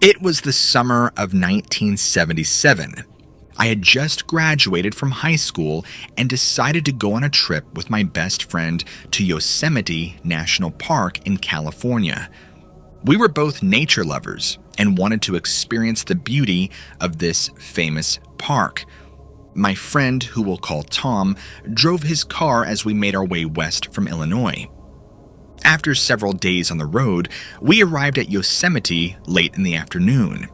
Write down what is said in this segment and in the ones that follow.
It was the summer of 1977. I had just graduated from high school and decided to go on a trip with my best friend to Yosemite National Park in California. We were both nature lovers and wanted to experience the beauty of this famous park. My friend, who we'll call Tom, drove his car as we made our way west from Illinois. After several days on the road, we arrived at Yosemite late in the afternoon.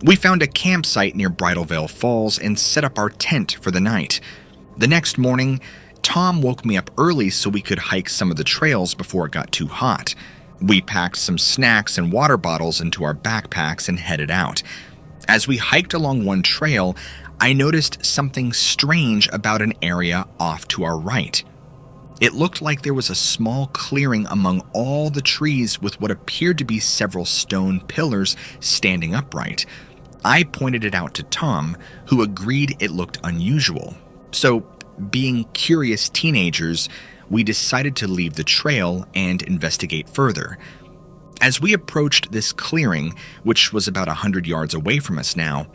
We found a campsite near Bridal Veil Falls and set up our tent for the night. The next morning, Tom woke me up early so we could hike some of the trails before it got too hot. We packed some snacks and water bottles into our backpacks and headed out. As we hiked along one trail, I noticed something strange about an area off to our right. It looked like there was a small clearing among all the trees with what appeared to be several stone pillars standing upright. I pointed it out to Tom, who agreed it looked unusual. So, being curious teenagers, we decided to leave the trail and investigate further. As we approached this clearing, which was about 100 yards away from us now,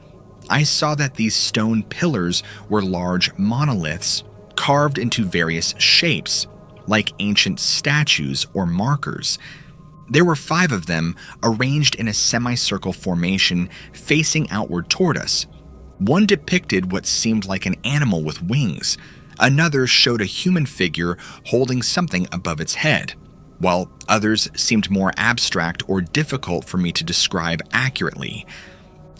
I saw that these stone pillars were large monoliths carved into various shapes, like ancient statues or markers. There were 5 of them arranged in a semicircle formation facing outward toward us. One depicted what seemed like an animal with wings. Another showed a human figure holding something above its head, while others seemed more abstract or difficult for me to describe accurately.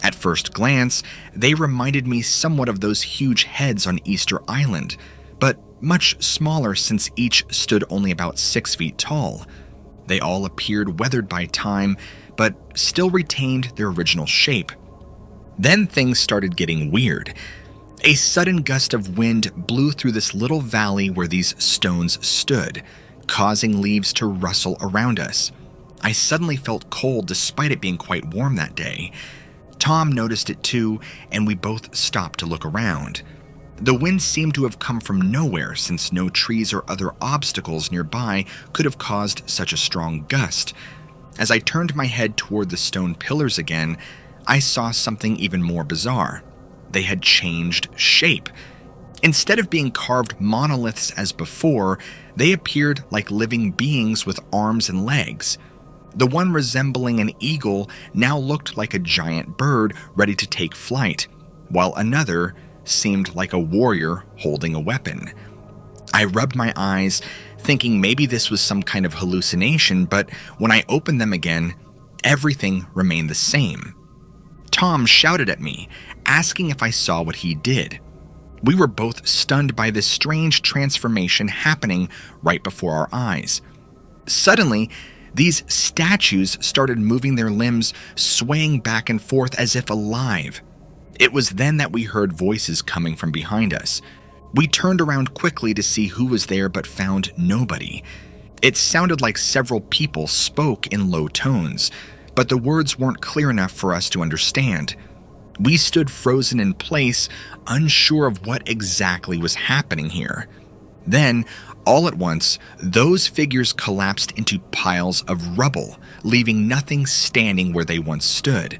At first glance, they reminded me somewhat of those huge heads on Easter Island, but much smaller since each stood only about 6 feet tall. They all appeared weathered by time, but still retained their original shape. Then things started getting weird. A sudden gust of wind blew through this little valley where these stones stood, causing leaves to rustle around us. I suddenly felt cold despite it being quite warm that day. Tom noticed it too, and we both stopped to look around. The wind seemed to have come from nowhere since no trees or other obstacles nearby could have caused such a strong gust. As I turned my head toward the stone pillars again, I saw something even more bizarre. They had changed shape. Instead of being carved monoliths as before, they appeared like living beings with arms and legs. The one resembling an eagle now looked like a giant bird ready to take flight, while another seemed like a warrior holding a weapon. I rubbed my eyes, thinking maybe this was some kind of hallucination, but when I opened them again, everything remained the same. Tom shouted at me, asking if I saw what he did. We were both stunned by this strange transformation happening right before our eyes. Suddenly, these statues started moving their limbs, swaying back and forth as if alive. It was then that we heard voices coming from behind us. We turned around quickly to see who was there but found nobody. It sounded like several people spoke in low tones, but the words weren't clear enough for us to understand. We stood frozen in place, unsure of what exactly was happening here. Then, all at once, those figures collapsed into piles of rubble, leaving nothing standing where they once stood.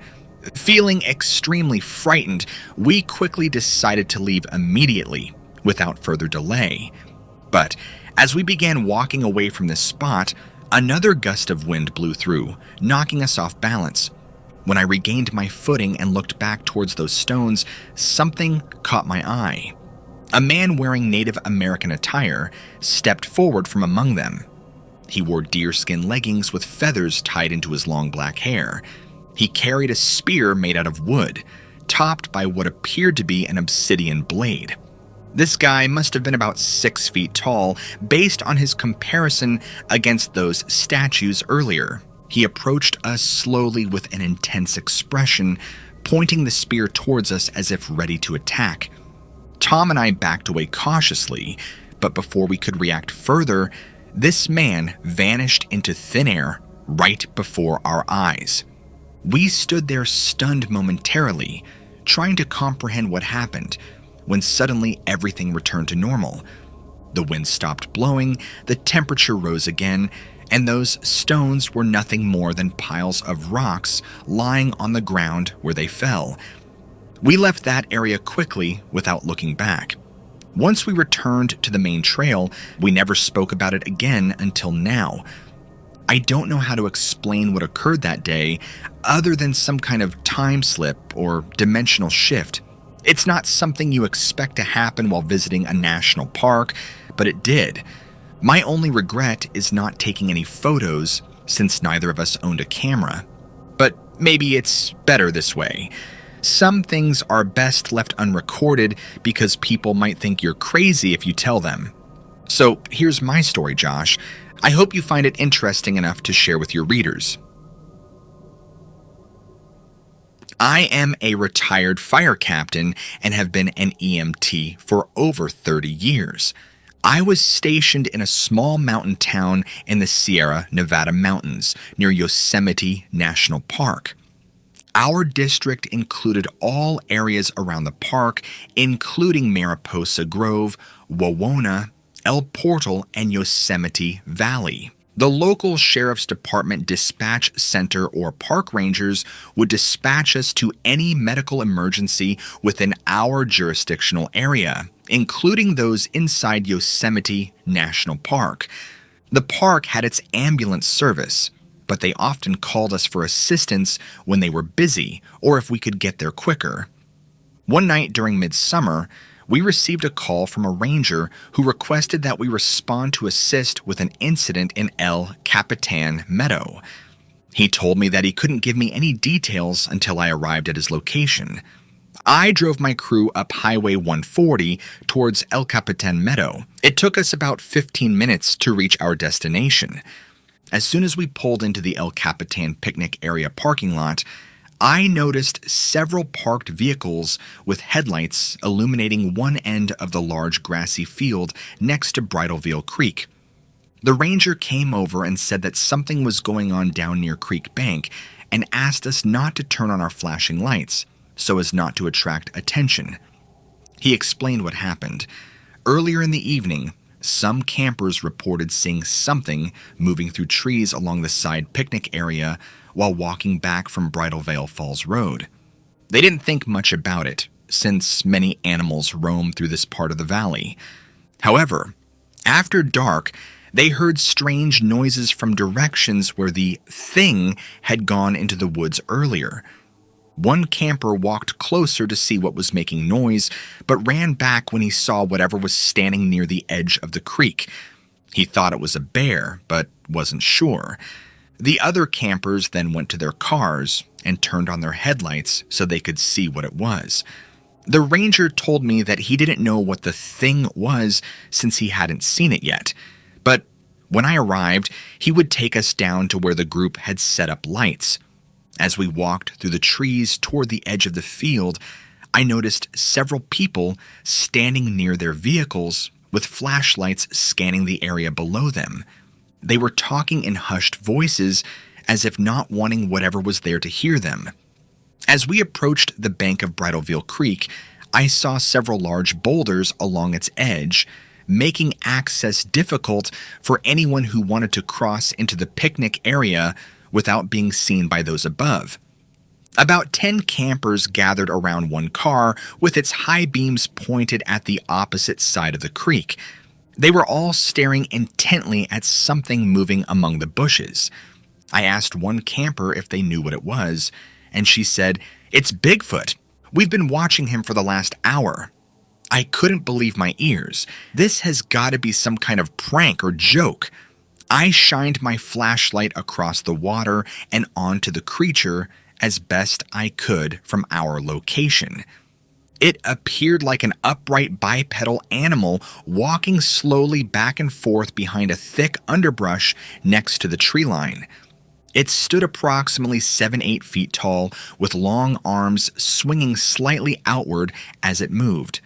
Feeling extremely frightened, we quickly decided to leave immediately, without further delay. But as we began walking away from this spot, another gust of wind blew through, knocking us off balance. When I regained my footing and looked back towards those stones, something caught my eye. A man wearing Native American attire stepped forward from among them. He wore deerskin leggings with feathers tied into his long black hair. He carried a spear made out of wood, topped by what appeared to be an obsidian blade. This guy must have been about 6 feet tall, based on his comparison against those statues earlier. He approached us slowly with an intense expression, pointing the spear towards us as if ready to attack. Tom and I backed away cautiously, but before we could react further, this man vanished into thin air right before our eyes. We stood there stunned momentarily, trying to comprehend what happened, when suddenly everything returned to normal. The wind stopped blowing, the temperature rose again, and those stones were nothing more than piles of rocks lying on the ground where they fell. We left that area quickly without looking back. Once we returned to the main trail, we never spoke about it again until now. I don't know how to explain what occurred that day, other than some kind of time slip or dimensional shift. It's not something you expect to happen while visiting a national park, but it did. My only regret is not taking any photos, since neither of us owned a camera. But maybe it's better this way. Some things are best left unrecorded because people might think you're crazy if you tell them. So here's my story, Josh. I hope you find it interesting enough to share with your readers. I am a retired fire captain and have been an EMT for over 30 years. I was stationed in a small mountain town in the Sierra Nevada mountains near Yosemite National Park. Our district included all areas around the park, including Mariposa Grove, Wawona, El Portal, and Yosemite Valley. The local sheriff's department dispatch center or park rangers would dispatch us to any medical emergency within our jurisdictional area, including those inside Yosemite National Park. The park had its ambulance service, but they often called us for assistance when they were busy or if we could get there quicker. One night during midsummer, we received a call from a ranger who requested that we respond to assist with an incident in El Capitan Meadow. He told me that he couldn't give me any details until I arrived at his location. I drove my crew up Highway 140 towards El Capitan Meadow. It took us about 15 minutes to reach our destination. As soon as we pulled into the El Capitan picnic area parking lot, I noticed several parked vehicles with headlights illuminating one end of the large grassy field next to Bridalveil Creek. The ranger came over and said that something was going on down near Creek Bank and asked us not to turn on our flashing lights so as not to attract attention. He explained what happened. Earlier in the evening, some campers reported seeing something moving through trees along the side picnic area while walking back from Bridalveil Falls Road. They didn't think much about it, since many animals roam through this part of the valley. However, after dark, they heard strange noises from directions where the thing had gone into the woods earlier. One camper walked closer to see what was making noise, but ran back when he saw whatever was standing near the edge of the creek. He thought it was a bear, but wasn't sure. The other campers then went to their cars and turned on their headlights so they could see what it was. The ranger told me that he didn't know what the thing was since he hadn't seen it yet. But when I arrived, he would take us down to where the group had set up lights. As we walked through the trees toward the edge of the field, I noticed several people standing near their vehicles with flashlights scanning the area below them. They were talking in hushed voices, as if not wanting whatever was there to hear them. As we approached the bank of Bridalveil Creek, I saw several large boulders along its edge, making access difficult for anyone who wanted to cross into the picnic area without being seen by those above. About 10 campers gathered around one car with its high beams pointed at the opposite side of the creek. They were all staring intently at something moving among the bushes. I asked one camper if they knew what it was, and she said, "It's Bigfoot. We've been watching him for the last hour." I couldn't believe my ears. This has got to be some kind of prank or joke. I shined my flashlight across the water and onto the creature as best I could from our location. It appeared like an upright bipedal animal walking slowly back and forth behind a thick underbrush next to the tree line. It stood approximately 7-8 feet tall, with long arms swinging slightly outward as it moved.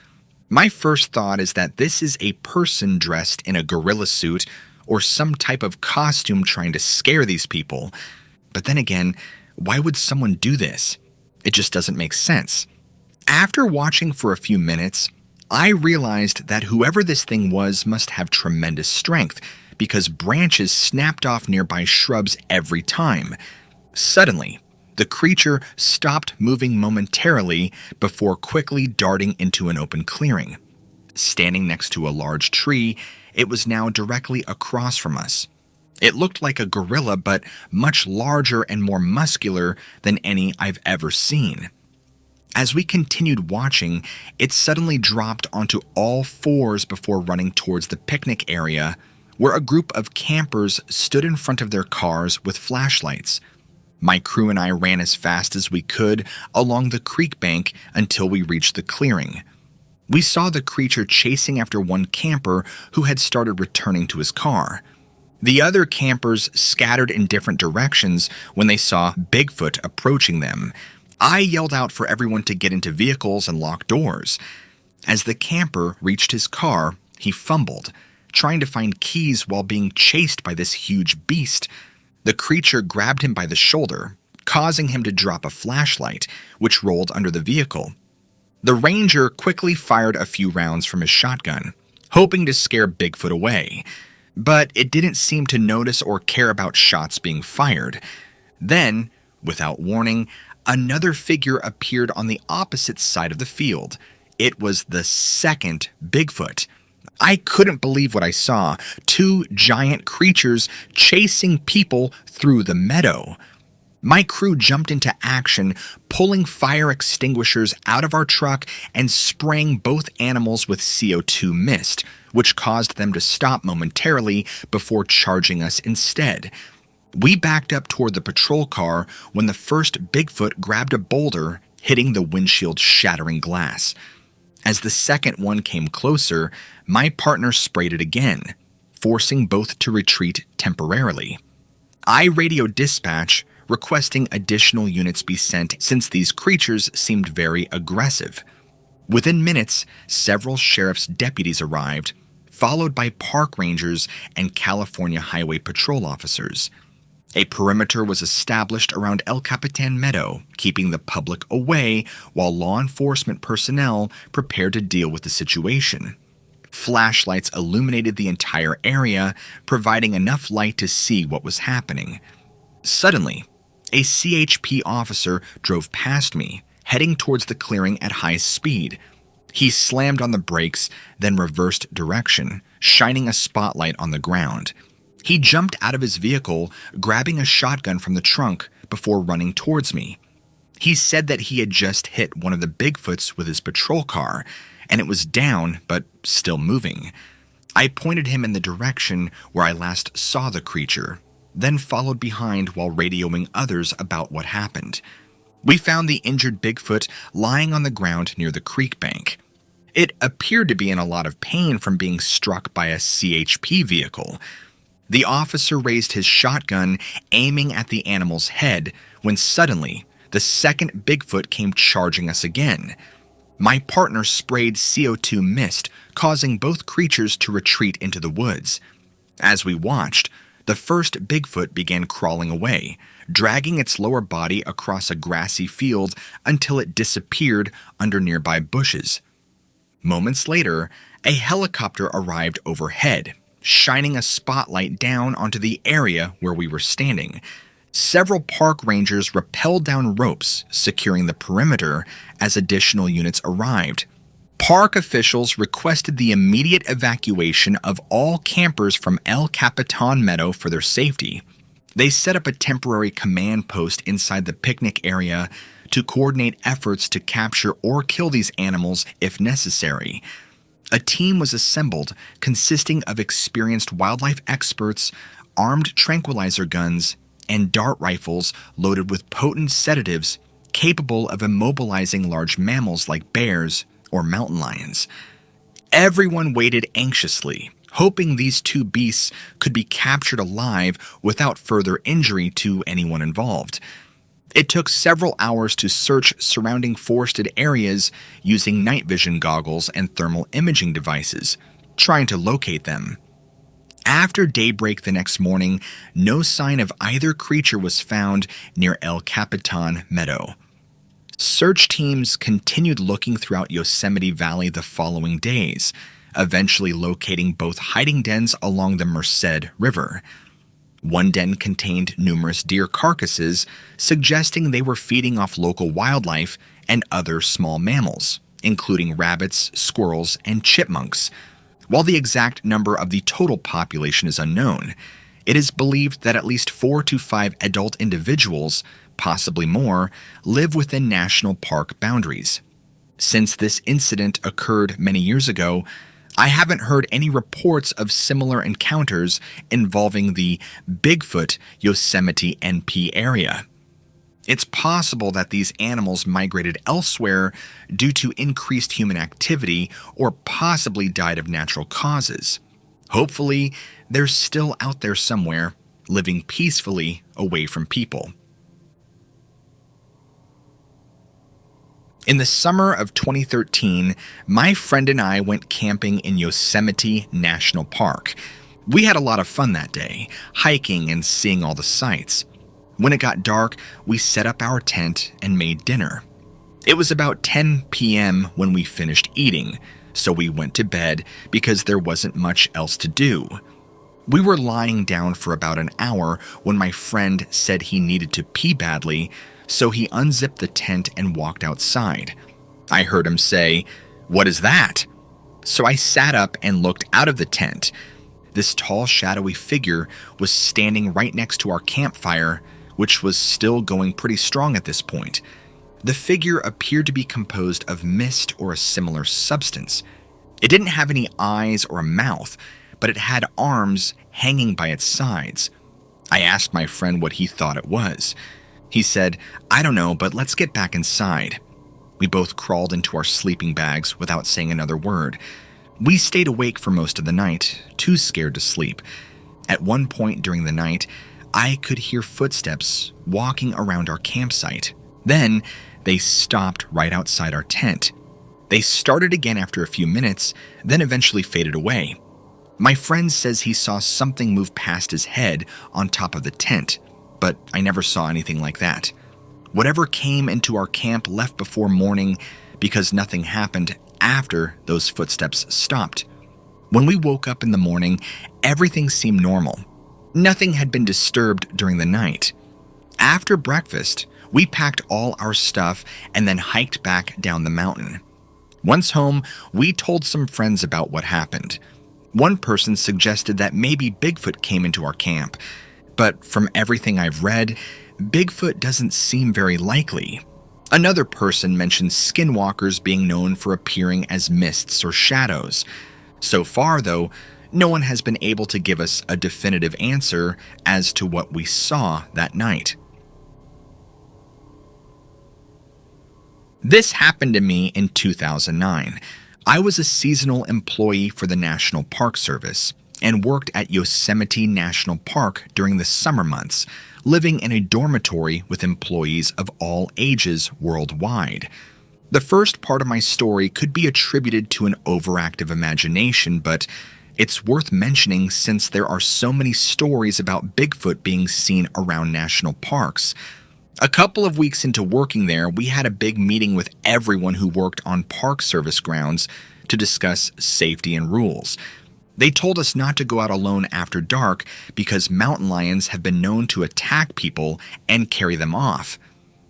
My first thought is that this is a person dressed in a gorilla suit or some type of costume trying to scare these people. But then again, why would someone do this? It just doesn't make sense. After watching for a few minutes, I realized that whoever this thing was must have tremendous strength, because branches snapped off nearby shrubs every time. Suddenly, the creature stopped moving momentarily before quickly darting into an open clearing. Standing next to a large tree, it was now directly across from us. It looked like a gorilla, but much larger and more muscular than any I've ever seen. As we continued watching, it suddenly dropped onto all fours before running towards the picnic area, where a group of campers stood in front of their cars with flashlights. My crew and I ran as fast as we could along the creek bank until we reached the clearing. We saw the creature chasing after one camper who had started returning to his car. The other campers scattered in different directions when they saw Bigfoot approaching them. I yelled out for everyone to get into vehicles and lock doors. As the camper reached his car, he fumbled, trying to find keys while being chased by this huge beast. The creature grabbed him by the shoulder, causing him to drop a flashlight, which rolled under the vehicle. The ranger quickly fired a few rounds from his shotgun, hoping to scare Bigfoot away, but it didn't seem to notice or care about shots being fired. Then, without warning, another figure appeared on the opposite side of the field. It was the second Bigfoot. I couldn't believe what I saw. Two giant creatures chasing people through the meadow. My crew jumped into action, pulling fire extinguishers out of our truck and spraying both animals with CO2 mist, which caused them to stop momentarily before charging us instead. We backed up toward the patrol car when the first Bigfoot grabbed a boulder, hitting the windshield shattering glass. As the second one came closer, my partner sprayed it again, forcing both to retreat temporarily. I radioed dispatch, requesting additional units be sent since these creatures seemed very aggressive. Within minutes, several sheriff's deputies arrived, followed by park rangers and California Highway Patrol officers. A perimeter was established around El Capitan Meadow, keeping the public away while law enforcement personnel prepared to deal with the situation. Flashlights illuminated the entire area, providing enough light to see what was happening. Suddenly, a CHP officer drove past me, heading towards the clearing at high speed. He slammed on the brakes, then reversed direction, shining a spotlight on the ground. He jumped out of his vehicle, grabbing a shotgun from the trunk before running towards me. He said that he had just hit one of the Bigfoots with his patrol car, and it was down but still moving. I pointed him in the direction where I last saw the creature, then followed behind while radioing others about what happened. We found the injured Bigfoot lying on the ground near the creek bank. It appeared to be in a lot of pain from being struck by a CHP vehicle. The officer raised his shotgun, aiming at the animal's head, when suddenly, the second Bigfoot came charging us again. My partner sprayed CO2 mist, causing both creatures to retreat into the woods. As we watched, the first Bigfoot began crawling away, dragging its lower body across a grassy field until it disappeared under nearby bushes. Moments later, a helicopter arrived overhead, shining a spotlight down onto the area where we were standing. Several park rangers rappelled down ropes, securing the perimeter as additional units arrived. Park officials requested the immediate evacuation of all campers from El Capitan Meadow for their safety. They set up a temporary command post inside the picnic area to coordinate efforts to capture or kill these animals if necessary. A team was assembled consisting of experienced wildlife experts, armed tranquilizer guns, and dart rifles loaded with potent sedatives capable of immobilizing large mammals like bears or mountain lions. Everyone waited anxiously, hoping these two beasts could be captured alive without further injury to anyone involved. It took several hours to search surrounding forested areas using night vision goggles and thermal imaging devices, trying to locate them. After daybreak the next morning, no sign of either creature was found near El Capitan Meadow. Search teams continued looking throughout Yosemite Valley the following days, eventually locating both hiding dens along the Merced River. One den contained numerous deer carcasses, suggesting they were feeding off local wildlife and other small mammals, including rabbits, squirrels, and chipmunks. While the exact number of the total population is unknown, it is believed that at least 4 to 5 adult individuals, possibly more, live within national park boundaries. Since this incident occurred many years ago, I haven't heard any reports of similar encounters involving the Bigfoot Yosemite NP area. It's possible that these animals migrated elsewhere due to increased human activity or possibly died of natural causes. Hopefully, they're still out there somewhere, living peacefully away from people. In the summer of 2013, my friend and I went camping in Yosemite National Park. We had a lot of fun that day, hiking and seeing all the sights. When it got dark, we set up our tent and made dinner. It was about 10 p.m. when we finished eating, so we went to bed because there wasn't much else to do. We were lying down for about an hour when my friend said he needed to pee badly, so he unzipped the tent and walked outside. I heard him say, "What is that?" So I sat up and looked out of the tent. This tall, shadowy figure was standing right next to our campfire, which was still going pretty strong at this point. The figure appeared to be composed of mist or a similar substance. It didn't have any eyes or a mouth, but it had arms hanging by its sides. I asked my friend what he thought it was. He said, "I don't know, but let's get back inside." We both crawled into our sleeping bags without saying another word. We stayed awake for most of the night, too scared to sleep. At one point during the night, I could hear footsteps walking around our campsite. Then, they stopped right outside our tent. They started again after a few minutes, then eventually faded away. My friend says he saw something move past his head on top of the tent, but I never saw anything like that. Whatever came into our camp left before morning because nothing happened after those footsteps stopped. When we woke up in the morning, everything seemed normal. Nothing had been disturbed during the night. After breakfast, we packed all our stuff and then hiked back down the mountain. Once home, we told some friends about what happened. One person suggested that maybe Bigfoot came into our camp, but from everything I've read, Bigfoot doesn't seem very likely. Another person mentioned skinwalkers being known for appearing as mists or shadows. So far, though, no one has been able to give us a definitive answer as to what we saw that night. This happened to me in 2009. I was a seasonal employee for the National Park Service and worked at Yosemite National Park during the summer months, living in a dormitory with employees of all ages worldwide. The first part of my story could be attributed to an overactive imagination, but it's worth mentioning since there are so many stories about Bigfoot being seen around national parks. A couple of weeks into working there, we had a big meeting with everyone who worked on Park Service grounds to discuss safety and rules. They told us not to go out alone after dark because mountain lions have been known to attack people and carry them off.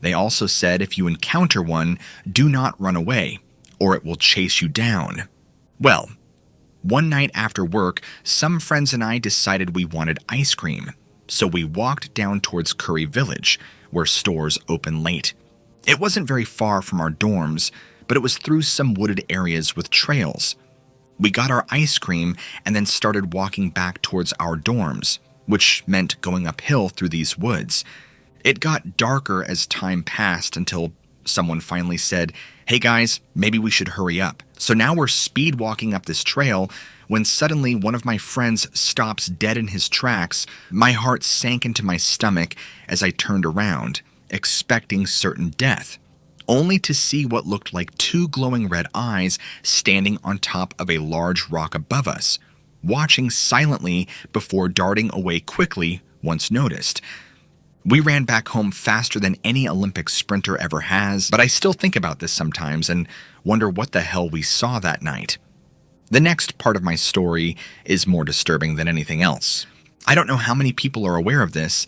They also said if you encounter one, do not run away, or it will chase you down. Well, one night after work, some friends and I decided we wanted ice cream, so we walked down towards Curry Village, where stores open late. It wasn't very far from our dorms, but it was through some wooded areas with trails. We got our ice cream and then started walking back towards our dorms, which meant going uphill through these woods. It got darker as time passed until someone finally said, "Hey guys, maybe we should hurry up." So now we're speed walking up this trail when suddenly one of my friends stops dead in his tracks. My heart sank into my stomach as I turned around, expecting certain death, only to see what looked like two glowing red eyes standing on top of a large rock above us, watching silently before darting away quickly once noticed. We ran back home faster than any Olympic sprinter ever has, but I still think about this sometimes and wonder what the hell we saw that night. The next part of my story is more disturbing than anything else. I don't know how many people are aware of this,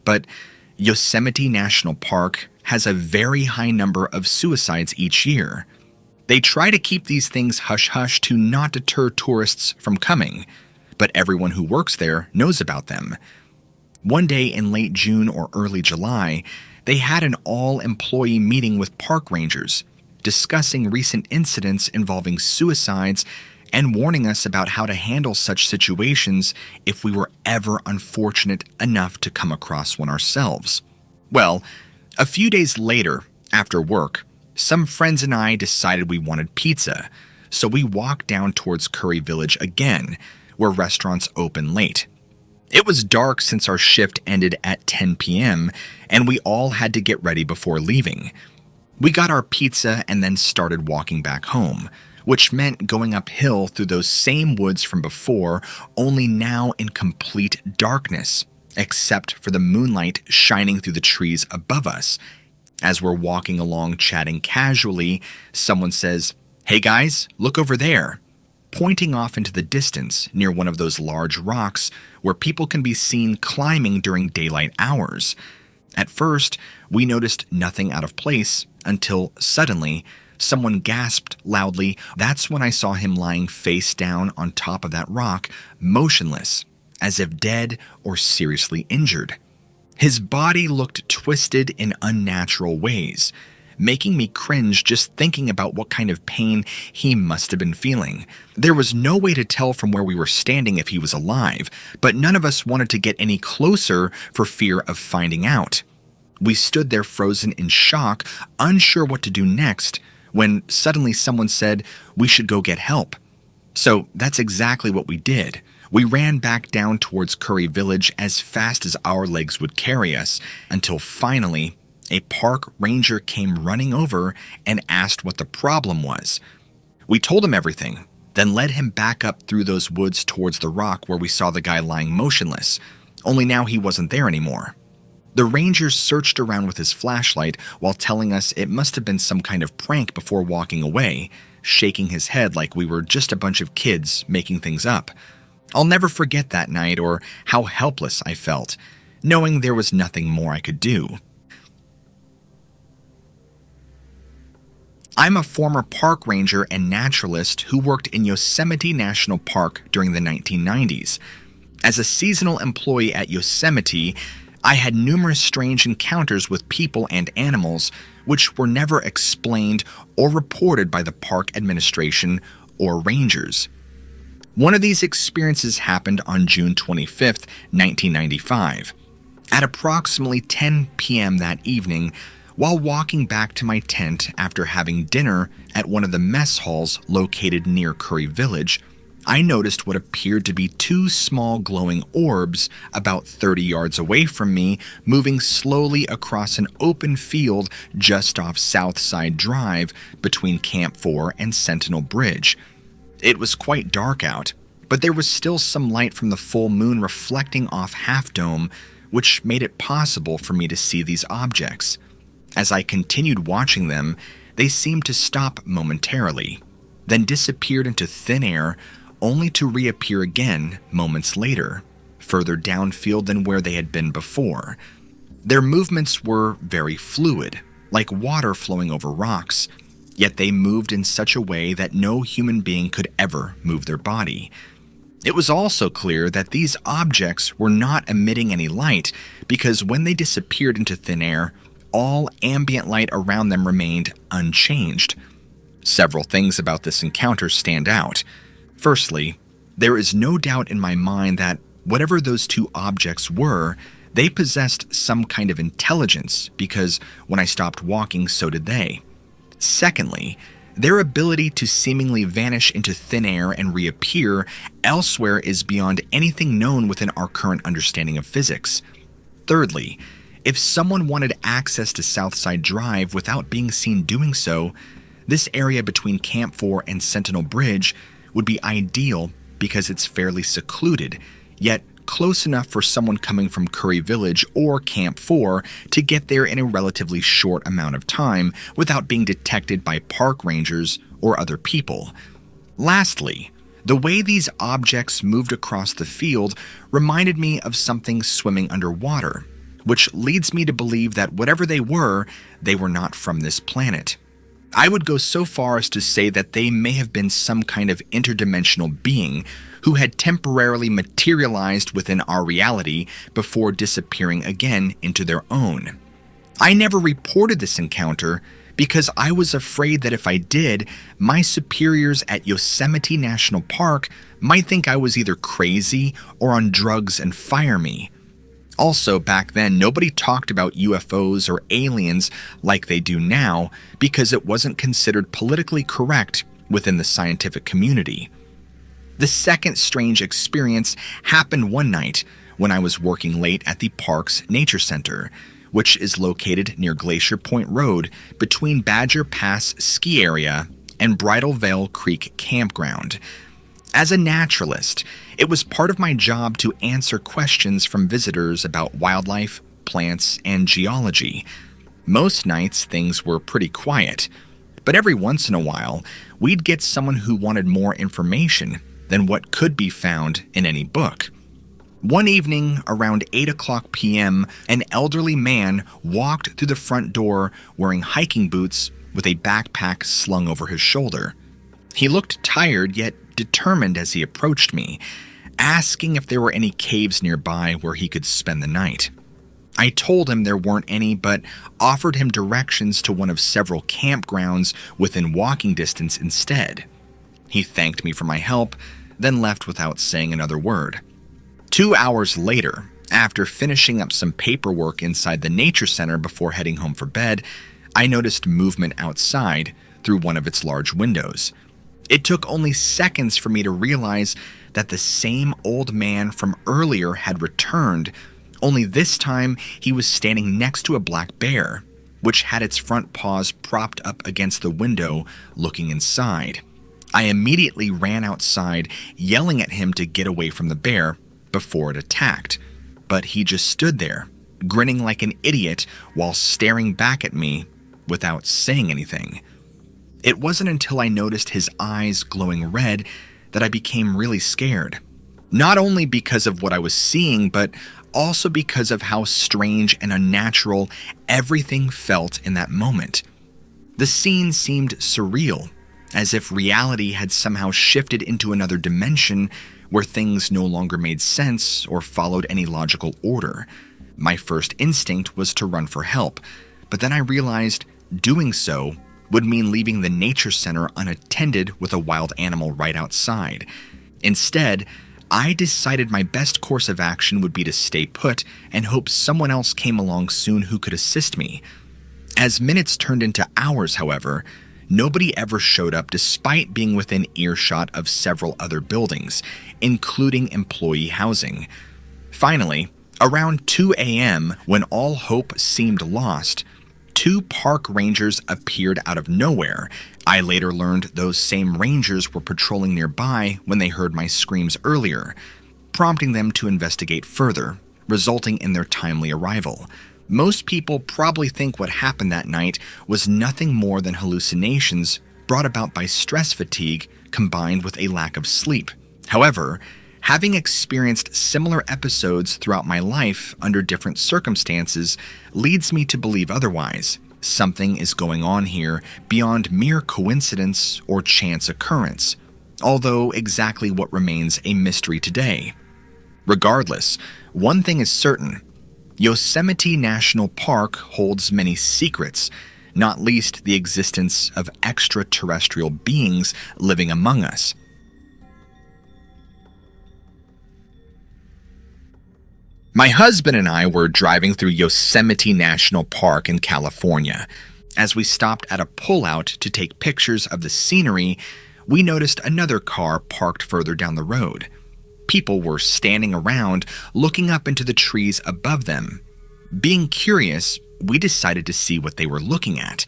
but Yosemite National Park has a very high number of suicides each year. They try to keep these things hush-hush to not deter tourists from coming, but everyone who works there knows about them. One day in late June or early July, they had an all-employee meeting with park rangers, discussing recent incidents involving suicides and warning us about how to handle such situations if we were ever unfortunate enough to come across one ourselves. Well, a few days later, after work, some friends and I decided we wanted pizza, so we walked down towards Curry Village again, where restaurants open late. It was dark since our shift ended at 10 p.m., and we all had to get ready before leaving. We got our pizza and then started walking back home, which meant going uphill through those same woods from before, only now in complete darkness, except for the moonlight shining through the trees above us. As we're walking along chatting casually, someone says, "Hey guys, look over there," pointing off into the distance near one of those large rocks where people can be seen climbing during daylight hours. At first, we noticed nothing out of place until suddenly someone gasped loudly. That's when I saw him lying face down on top of that rock, motionless, as if dead or seriously injured. His body looked twisted in unnatural ways, making me cringe just thinking about what kind of pain he must have been feeling. There was no way to tell from where we were standing if he was alive, but none of us wanted to get any closer for fear of finding out. We stood there frozen in shock, unsure what to do next, when suddenly someone said we should go get help. So that's exactly what we did. We ran back down towards Curry Village as fast as our legs would carry us, until finally a park ranger came running over and asked what the problem was. We told him everything, then led him back up through those woods towards the rock where we saw the guy lying motionless, only now he wasn't there anymore. The ranger searched around with his flashlight while telling us it must have been some kind of prank before walking away, shaking his head like we were just a bunch of kids making things up. I'll never forget that night or how helpless I felt, knowing there was nothing more I could do. I'm a former park ranger and naturalist who worked in Yosemite National Park during the 1990s. As a seasonal employee at Yosemite, I had numerous strange encounters with people and animals which were never explained or reported by the park administration or rangers. One of these experiences happened on June 25th, 1995. At approximately 10 p.m. that evening, while walking back to my tent after having dinner at one of the mess halls located near Curry Village, I noticed what appeared to be two small glowing orbs about 30 yards away from me, moving slowly across an open field just off Southside Drive between Camp 4 and Sentinel Bridge. It was quite dark out, but there was still some light from the full moon reflecting off Half Dome, which made it possible for me to see these objects. As I continued watching them, they seemed to stop momentarily, then disappeared into thin air, only to reappear again moments later, further downfield than where they had been before. Their movements were very fluid, like water flowing over rocks, yet they moved in such a way that no human being could ever move their body. It was also clear that these objects were not emitting any light, because when they disappeared into thin air, all ambient light around them remained unchanged. Several things about this encounter stand out. Firstly, there is no doubt in my mind that whatever those two objects were, they possessed some kind of intelligence, because when I stopped walking, so did they. Secondly, their ability to seemingly vanish into thin air and reappear elsewhere is beyond anything known within our current understanding of physics. Thirdly, if someone wanted access to Southside Drive without being seen doing so, this area between Camp 4 and Sentinel Bridge would be ideal because it's fairly secluded, yet close enough for someone coming from Curry Village or Camp 4 to get there in a relatively short amount of time without being detected by park rangers or other people. Lastly, The way these objects moved across the field reminded me of something swimming underwater, which leads me to believe that whatever they were not from this planet. I would go so far as to say that they may have been some kind of interdimensional being who had temporarily materialized within our reality before disappearing again into their own. I never reported this encounter because I was afraid that if I did, my superiors at Yosemite National Park might think I was either crazy or on drugs and fire me. Also, back then, nobody talked about UFOs or aliens like they do now because it wasn't considered politically correct within the scientific community. The second strange experience happened one night when I was working late at the park's nature center, which is located near Glacier Point Road between Badger Pass Ski Area and Bridal Veil Creek Campground. As a naturalist, it was part of my job to answer questions from visitors about wildlife, plants, and geology. Most nights, things were pretty quiet, but every once in a while, we'd get someone who wanted more information than what could be found in any book. One evening, around 8 o'clock p.m., an elderly man walked through the front door wearing hiking boots with a backpack slung over his shoulder. He looked tired yet determined as he approached me, asking if there were any caves nearby where he could spend the night. I told him there weren't any, but offered him directions to one of several campgrounds within walking distance instead. He thanked me for my help, then left without saying another word. 2 hours later, after finishing up some paperwork inside the nature center before heading home for bed, I noticed movement outside through one of its large windows. It took only seconds for me to realize that the same old man from earlier had returned, only this time he was standing next to a black bear, which had its front paws propped up against the window looking inside. I immediately ran outside, yelling at him to get away from the bear before it attacked, but he just stood there, grinning like an idiot while staring back at me without saying anything. It wasn't until I noticed his eyes glowing red that I became really scared. Not only because of what I was seeing, but also because of how strange and unnatural everything felt in that moment. The scene seemed surreal, as if reality had somehow shifted into another dimension where things no longer made sense or followed any logical order. My first instinct was to run for help, but then I realized doing so would mean leaving the nature center unattended with a wild animal right outside. Instead, I decided my best course of action would be to stay put and hope someone else came along soon who could assist me. As minutes turned into hours, however, nobody ever showed up despite being within earshot of several other buildings, including employee housing. Finally, around 2 a.m., when all hope seemed lost, 2 park rangers appeared out of nowhere. I later learned those same rangers were patrolling nearby when they heard my screams earlier, prompting them to investigate further, resulting in their timely arrival. Most people probably think what happened that night was nothing more than hallucinations brought about by stress fatigue combined with a lack of sleep. However, having experienced similar episodes throughout my life under different circumstances leads me to believe otherwise. Something is going on here beyond mere coincidence or chance occurrence, although exactly what remains a mystery today. Regardless, one thing is certain: Yosemite National Park holds many secrets, not least the existence of extraterrestrial beings living among us. My husband and I were driving through Yosemite National Park in California. As we stopped at a pullout to take pictures of the scenery, we noticed another car parked further down the road. People were standing around, looking up into the trees above them. Being curious, we decided to see what they were looking at.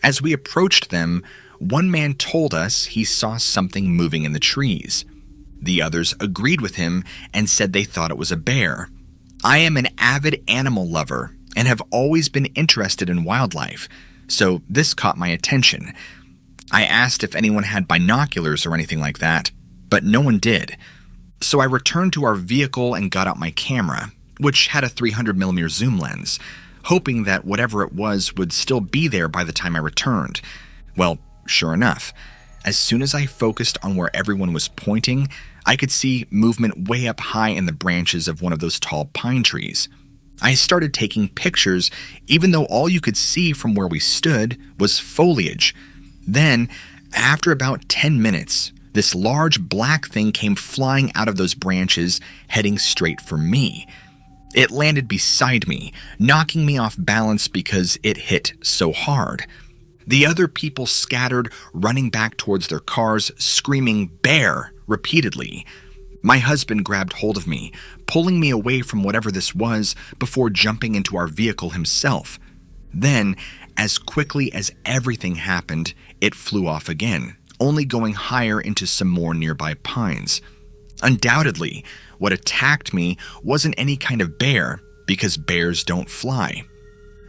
As we approached them, one man told us he saw something moving in the trees. The others agreed with him and said they thought it was a bear. I am an avid animal lover and have always been interested in wildlife, so this caught my attention. I asked if anyone had binoculars or anything like that. but no one did. So I returned to our vehicle and got out my camera, which had a 300mm zoom lens, hoping that whatever it was would still be there by the time I returned. Well, sure enough, as soon as I focused on where everyone was pointing, I could see movement way up high in the branches of one of those tall pine trees. I started taking pictures, even though all you could see from where we stood was foliage. Then, after about 10 minutes, this large black thing came flying out of those branches, heading straight for me. It landed beside me, knocking me off balance because it hit so hard. The other people scattered, running back towards their cars, screaming "bear" repeatedly. My husband grabbed hold of me, pulling me away from whatever this was before jumping into our vehicle himself. Then, as quickly as everything happened, it flew off again, only going higher into some more nearby pines. Undoubtedly, what attacked me wasn't any kind of bear, because bears don't fly.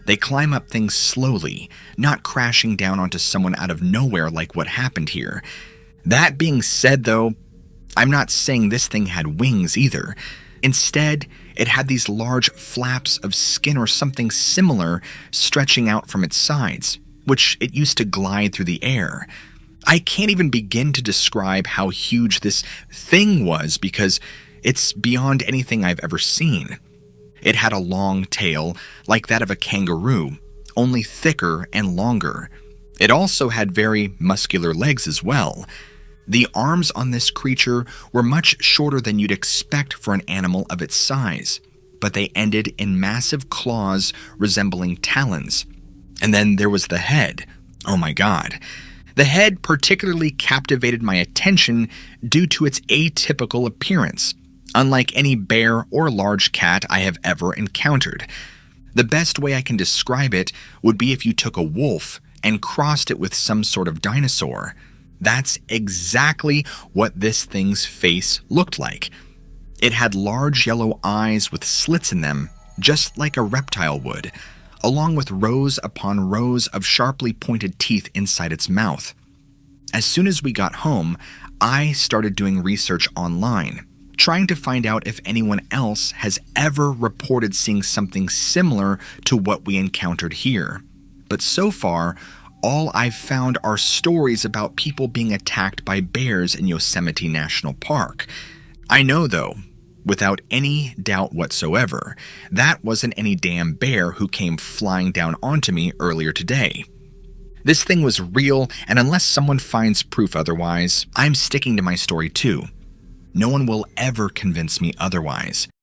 They climb up things slowly, not crashing down onto someone out of nowhere like what happened here. That being said, though, I'm not saying this thing had wings either. Instead, it had these large flaps of skin or something similar stretching out from its sides, which it used to glide through the air. I can't even begin to describe how huge this thing was because it's beyond anything I've ever seen. It had a long tail, like that of a kangaroo, only thicker and longer. It also had very muscular legs as well. The arms on this creature were much shorter than you'd expect for an animal of its size, but they ended in massive claws resembling talons. And then there was the head. Oh my God. The head particularly captivated my attention due to its atypical appearance, unlike any bear or large cat I have ever encountered. The best way I can describe it would be if you took a wolf and crossed it with some sort of dinosaur. That's exactly what this thing's face looked like. It had large yellow eyes with slits in them, just like a reptile would, along with rows upon rows of sharply pointed teeth inside its mouth. As soon as we got home, I started doing research online, trying to find out if anyone else has ever reported seeing something similar to what we encountered here. But so far, all I've found are stories about people being attacked by bears in Yosemite National Park. I know, though, without any doubt whatsoever, that wasn't any damn bear who came flying down onto me earlier today. This thing was real, and unless someone finds proof otherwise, I'm sticking to my story too. No one will ever convince me otherwise.